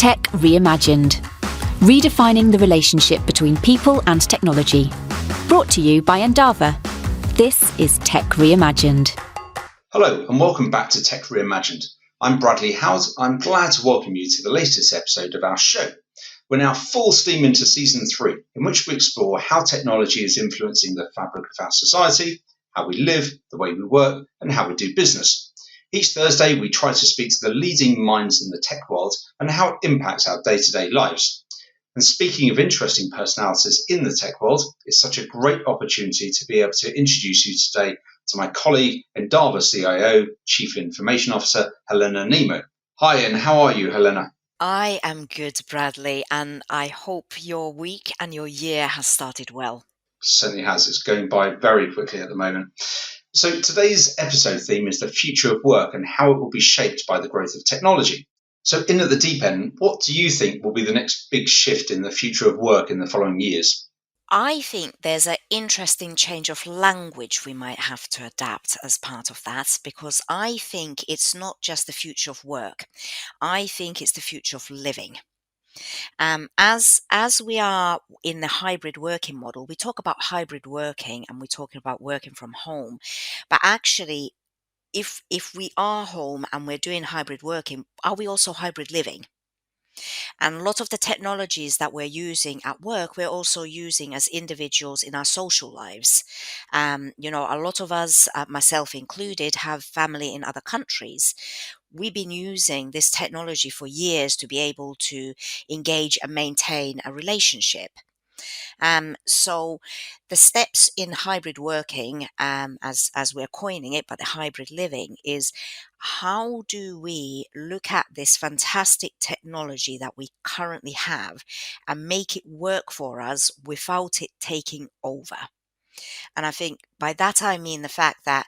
Tech Reimagined, redefining the relationship between people and technology. Brought to you by Endava. This is Tech Reimagined. Hello and welcome back to Tech Reimagined. I'm Bradley Howard. I'm glad to welcome you to the latest episode of our show. We're now full steam into season 3, in which we explore how technology is influencing the fabric of our society, how we live, the way we work, and how we do business. Each Thursday, we try to speak to the leading minds in the tech world and how it impacts our day-to-day lives. And speaking of interesting personalities in the tech world, it's such a great opportunity to be able to introduce you today to my colleague, Endava CIO, Chief Information Officer, Helena Nimmo. Hi, and how are you, Helena? I am good, Bradley, and I hope your week and your year has started well. Certainly has. It's going by very quickly at the moment. So today's episode theme is the future of work and how it will be shaped by the growth of technology. So in at the deep end, what do you think will be the next big shift in the future of work in the following years? I think there's an interesting change of language we might have to adapt as part of that, because I think it's not just the future of work. I think it's the future of living. As we are in the hybrid working model, we talk about hybrid working and we're talking about working from home, but actually, if we are home and we're doing hybrid working, are we also hybrid living? And a lot of the technologies that we're using at work, we're also using as individuals in our social lives. A lot of us, myself included, have family in other countries. We've been using this technology for years to be able to engage and maintain a relationship. So the steps in hybrid working, as we're coining it, but the hybrid living is how do we look at this fantastic technology that we currently have and make it work for us without it taking over? And I think by that I mean the fact that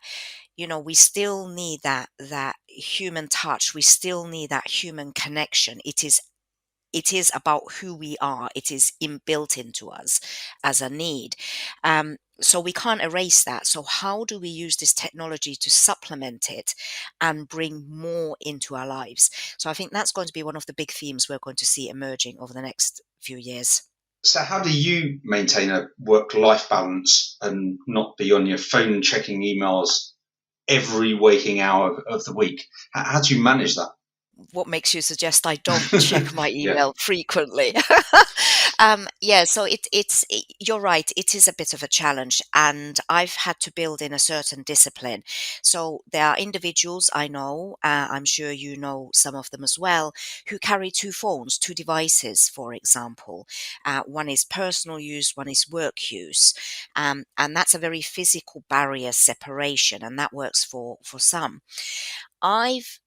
we still need that human touch. We still need that human connection. It is about who we are. It is inbuilt into us as a need. So we can't erase that. So how do we use this technology to supplement it and bring more into our lives? So I think that's going to be one of the big themes we're going to see emerging over the next few years. So how do you maintain a work-life balance and not be on your phone checking emails every waking hour of the week? How do you manage that? What makes you suggest I don't check my Yeah. email frequently? So you're right. It is a bit of a challenge, and I've had to build in a certain discipline. So there are individuals I know, I'm sure you know some of them as well, who carry two phones, two devices, for example. One is personal use, one is work use, and that's a very physical barrier separation, and that works for some. I've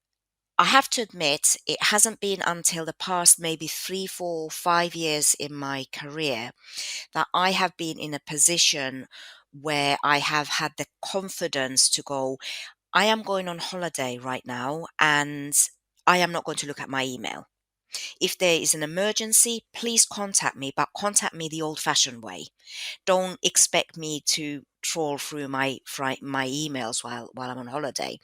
I have to admit, it hasn't been until the past maybe 3, 4, 5 years in my career that I have been in a position where I have had the confidence to go, I am going on holiday right now and I am not going to look at my email. If there is an emergency, please contact me, but contact me the old fashioned way. Don't expect me to trawl through my emails while I'm on holiday.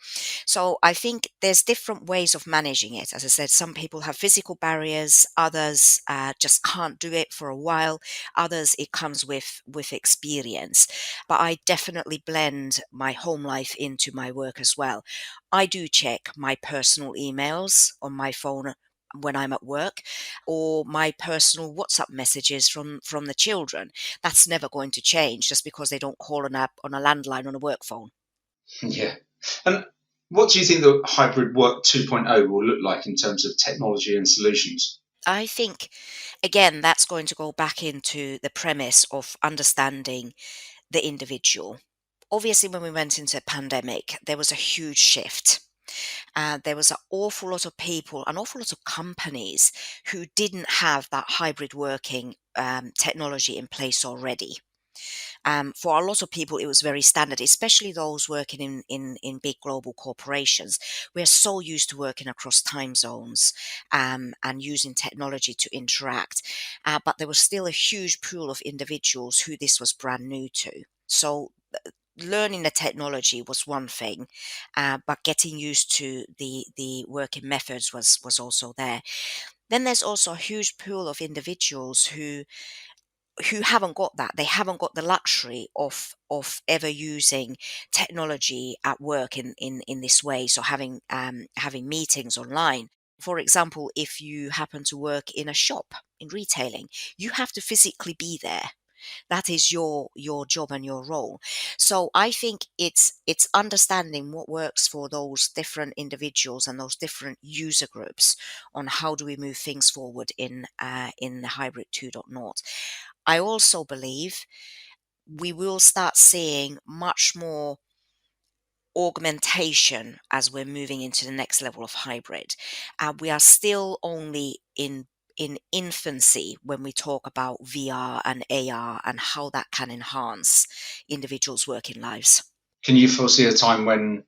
So I think there's different ways of managing it. As I said, some people have physical barriers, others just can't do it for a while, others it comes with experience. But I definitely blend my home life into my work as well. I do check my personal emails on my phone when I'm at work, or my personal WhatsApp messages from the children. That's never going to change just because they don't call on a landline on a work phone. Yeah. And what do you think the hybrid work 2.0 will look like in terms of technology and solutions? I think, again, that's going to go back into the premise of understanding the individual. Obviously, when we went into a pandemic, there was a huge shift. There was an awful lot of people, an awful lot of companies who didn't have that hybrid working technology in place already. For a lot of people, it was very standard, especially those working in big global corporations. We're so used to working across time zones and using technology to interact. But there was still a huge pool of individuals who this was brand new to. So learning the technology was one thing, but getting used to the working methods was also there. Then there's also a huge pool of individuals who haven't got that. They haven't got the luxury of ever using technology at work in this way. So having meetings online. For example, if you happen to work in a shop in retailing, you have to physically be there. That is your job and your role. So I think it's understanding what works for those different individuals and those different user groups on how do we move things forward in the hybrid 2.0. I also believe we will start seeing much more augmentation as we're moving into the next level of hybrid. We are still only in infancy when we talk about VR and AR and how that can enhance individuals' working lives. Can you foresee a time when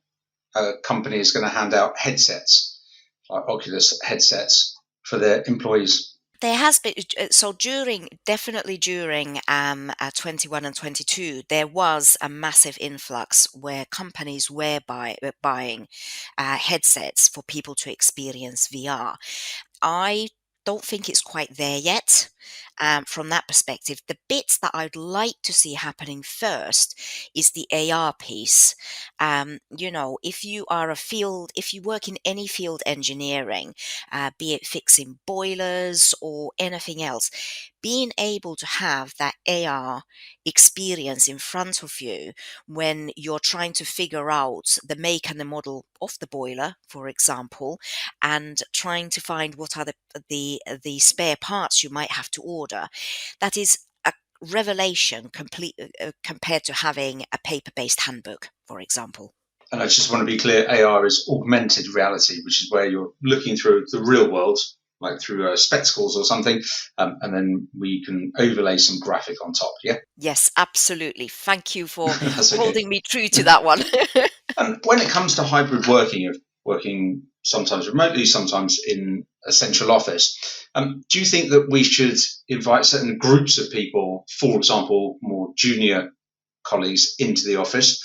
a company is going to hand out headsets, like Oculus headsets, for their employees? There has been so definitely during 21 and 22, there was a massive influx where companies were buying headsets for people to experience VR. I don't think it's quite there yet. From that perspective, the bits that I'd like to see happening first is the AR piece. If you work in any field engineering, be it fixing boilers or anything else, being able to have that AR experience in front of you when you're trying to figure out the make and the model of the boiler, for example, and trying to find what are the spare parts you might have to order. That is a revelation compared to having a paper-based handbook, for example. And I just want to be clear, AR is augmented reality, which is where you're looking through the real world, like through spectacles or something, and then we can overlay some graphic on top, yeah? Yes, absolutely. Thank you for That's okay. holding me true to that one. And when it comes to hybrid working, of working sometimes remotely, sometimes in a central office, do you think that we should invite certain groups of people, for example, more junior colleagues, into the office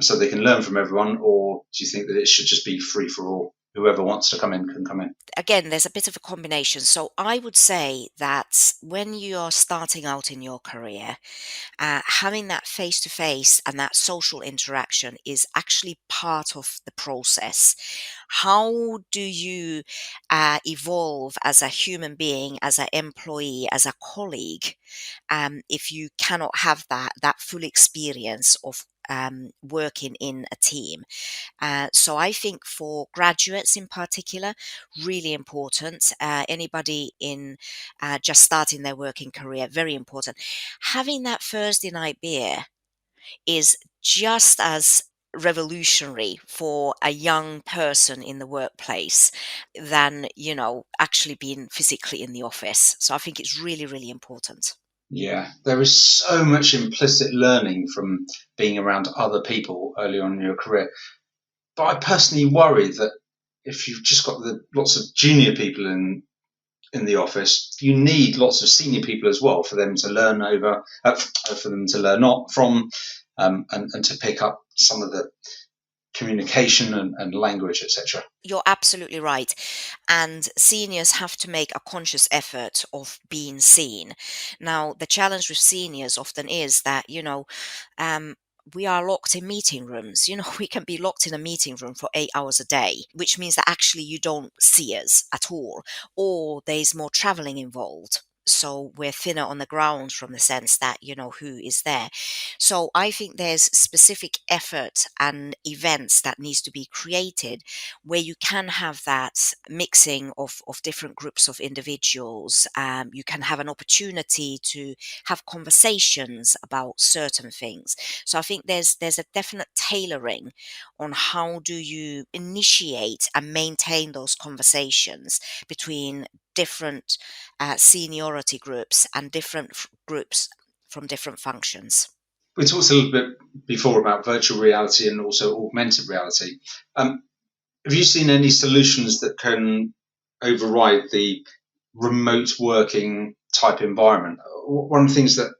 so they can learn from everyone, or do you think that it should just be free for all? Whoever wants to come in can come in. Again, there's a bit of a combination. So I would say that when you're starting out in your career, having that face to face and that social interaction is actually part of the process. How do you evolve as a human being, as an employee, as a colleague, if you cannot have that full experience of working in a team? So I think for graduates in particular, really important. Anybody in just starting their working career, very important. Having that Thursday night beer is just as revolutionary for a young person in the workplace than actually being physically in the office. So I think it's really, really important. Yeah, there is so much implicit learning from being around other people early on in your career. But I personally worry that if you've just got lots of junior people in the office, you need lots of senior people as well for them to learn for them to learn not from, and to pick up some of the communication and language, etc. You're absolutely right. And seniors have to make a conscious effort of being seen. Now, the challenge with seniors often is that, we are locked in meeting rooms. We can be locked in a meeting room for 8 hours a day, which means that actually you don't see us at all, or there's more traveling involved. So we're thinner on the ground from the sense that, who is there. So I think there's specific effort and events that needs to be created where you can have that mixing of different groups of individuals. You can have an opportunity to have conversations about certain things. So I think there's a definite tailoring on how do you initiate and maintain those conversations between different seniority groups and different groups from different functions. We talked a little bit before about virtual reality and also augmented reality. Have you seen any solutions that can override the remote working type environment? One of the things that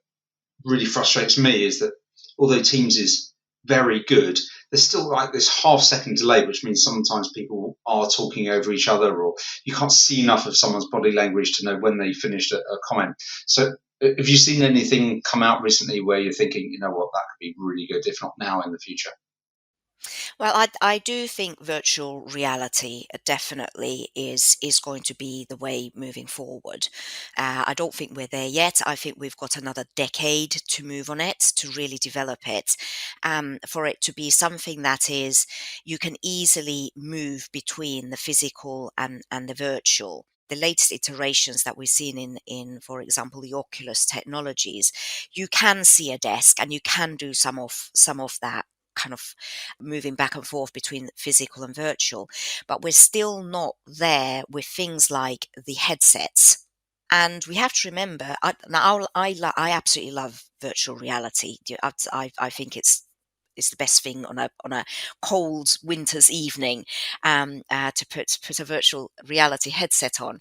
really frustrates me is that although Teams is very good, there's still like this half-second delay, which means sometimes people are talking over each other, or you can't see enough of someone's body language to know when they finished a comment. So have you seen anything come out recently where you're thinking, you know what, that could be really good, if not now, in the future? Well, I do think virtual reality definitely is going to be the way moving forward. I don't think we're there yet. I think we've got another decade to move on it, to really develop it, for it to be something that is you can easily move between the physical and the virtual. The latest iterations that we've seen for example, the Oculus technologies, you can see a desk and you can do some of that kind of moving back and forth between physical and virtual. But we're still not there with things like the headsets. And we have to remember, I absolutely love virtual reality. I think it's the best thing on a cold winter's evening, to put a virtual reality headset on,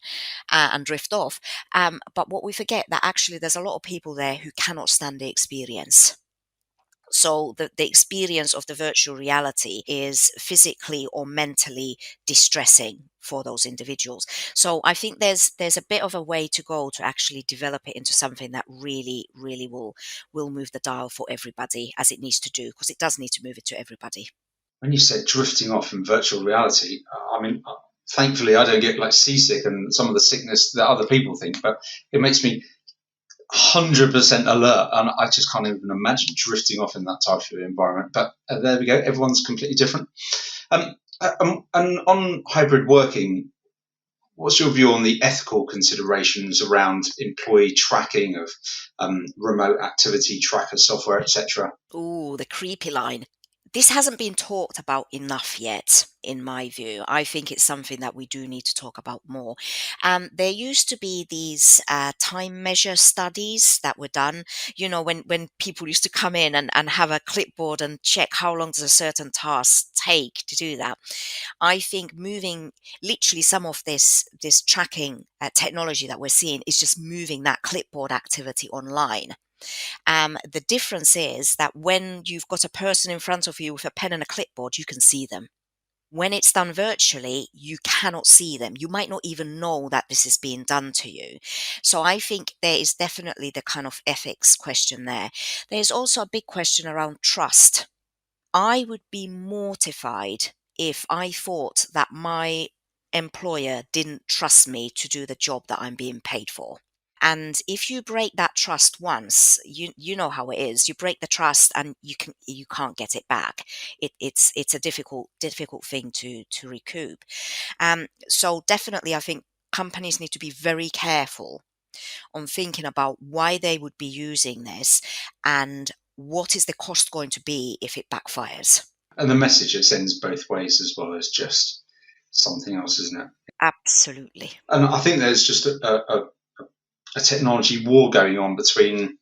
and drift off. But what we forget that actually there's a lot of people there who cannot stand the experience. So the experience of the virtual reality is physically or mentally distressing for those individuals. So I think there's a bit of a way to go to actually develop it into something that really, really will move the dial for everybody as it needs to do, because it does need to move it to everybody. When you said drifting off in virtual reality, I mean, thankfully I don't get like seasick and some of the sickness that other people think, but it makes me 100% alert, and I just can't even imagine drifting off in that type of environment. But there we go. Everyone's completely different. And on hybrid working, what's your view on the ethical considerations around employee tracking of remote activity tracker software, etc.? Ooh, the creepy line. This hasn't been talked about enough yet, in my view. I think it's something that we do need to talk about more. There used to be these time measure studies that were done, when people used to come in and have a clipboard and check how long does a certain task take to do that. I think moving literally some of this tracking technology that we're seeing is just moving that clipboard activity online. The difference is that when you've got a person in front of you with a pen and a clipboard, you can see them. When it's done virtually, you cannot see them. You might not even know that this is being done to you. So I think there is definitely the kind of ethics question there. There's also a big question around trust. I would be mortified if I thought that my employer didn't trust me to do the job that I'm being paid for. And if you break that trust once, you know how it is. You break the trust and you can't get it back. It's a difficult thing to recoup. So definitely, I think companies need to be very careful on thinking about why they would be using this and what is the cost going to be if it backfires. And the message it sends both ways as well as just something else, isn't it? Absolutely. And I think there's just a technology war going on between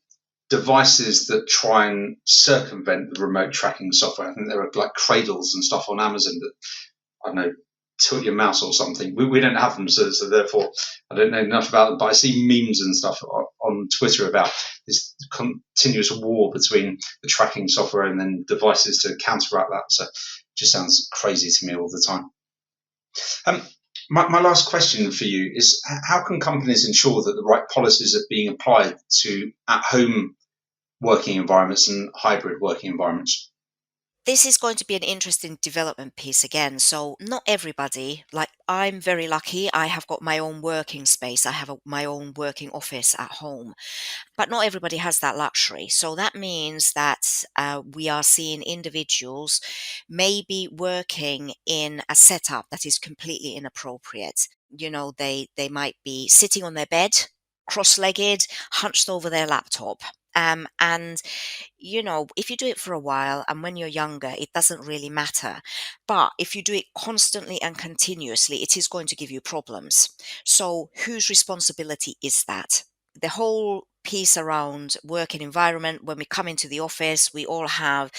devices that try and circumvent the remote tracking software. I think there are like cradles and stuff on Amazon that, I don't know, tilt your mouse or something. We don't have them, so therefore I don't know enough about them. But I see memes and stuff on Twitter about this continuous war between the tracking software and then devices to counteract that. So it just sounds crazy to me all the time. Um, my last question for you is: how can companies ensure that the right policies are being applied to at-home working environments and hybrid working environments? This is going to be an interesting development piece again. So, not everybody, like I'm very lucky, I have got my own working space, I have my own working office at home, but not everybody has that luxury. So, that means that we are seeing individuals maybe working in a setup that is completely inappropriate. They might be sitting on their bed, cross legged, hunched over their laptop. And if you do it for a while and when you're younger, it doesn't really matter. But if you do it constantly and continuously, it is going to give you problems. So, whose responsibility is that? The whole piece around working environment, when we come into the office, we all have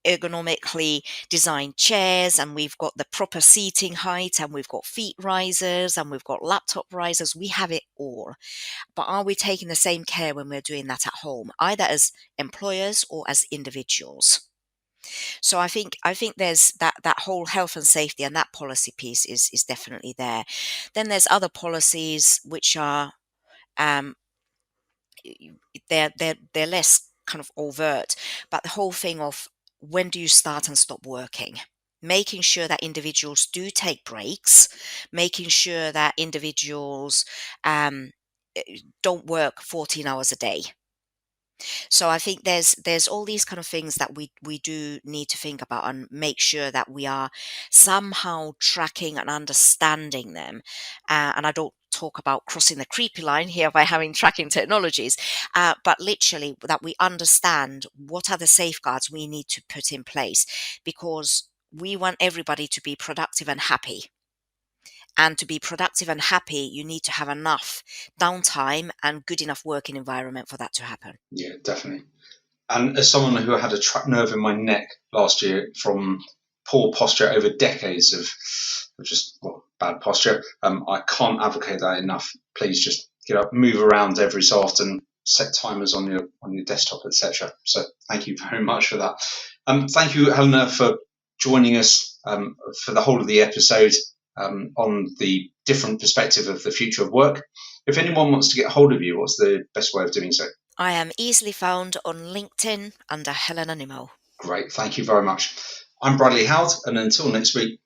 ergonomically designed chairs and we've got the proper seating height and we've got feet risers and we've got laptop risers. We have it all. But are we taking the same care when we're doing that at home, either as employers or as individuals? So I think there's that whole health and safety and that policy piece is definitely there. Then there's other policies which are um, they're less kind of overt, but the whole thing of when do you start and stop working? Making sure that individuals do take breaks, making sure that individuals um, don't work 14 hours a day. So I think there's all these kind of things that we do need to think about and make sure that we are somehow tracking and understanding them. And I don't talk about crossing the creepy line here by having tracking technologies, but literally that we understand what are the safeguards we need to put in place, because we want everybody to be productive and happy. And to be productive and happy, you need to have enough downtime and good enough working environment for that to happen. Yeah, definitely. And as someone who had a trapped nerve in my neck last year from poor posture over decades of just bad posture, I can't advocate that enough. Please just get up, move around every so often, set timers on your desktop, etc. So thank you very much for that. Thank you, Helena, for joining us for the whole of the episode on the different perspective of the future of work. If anyone wants to get hold of you, what's the best way of doing so? I am easily found on LinkedIn under Helena Nimmo. Great. Thank you very much. I'm Bradley Howard, and until next week,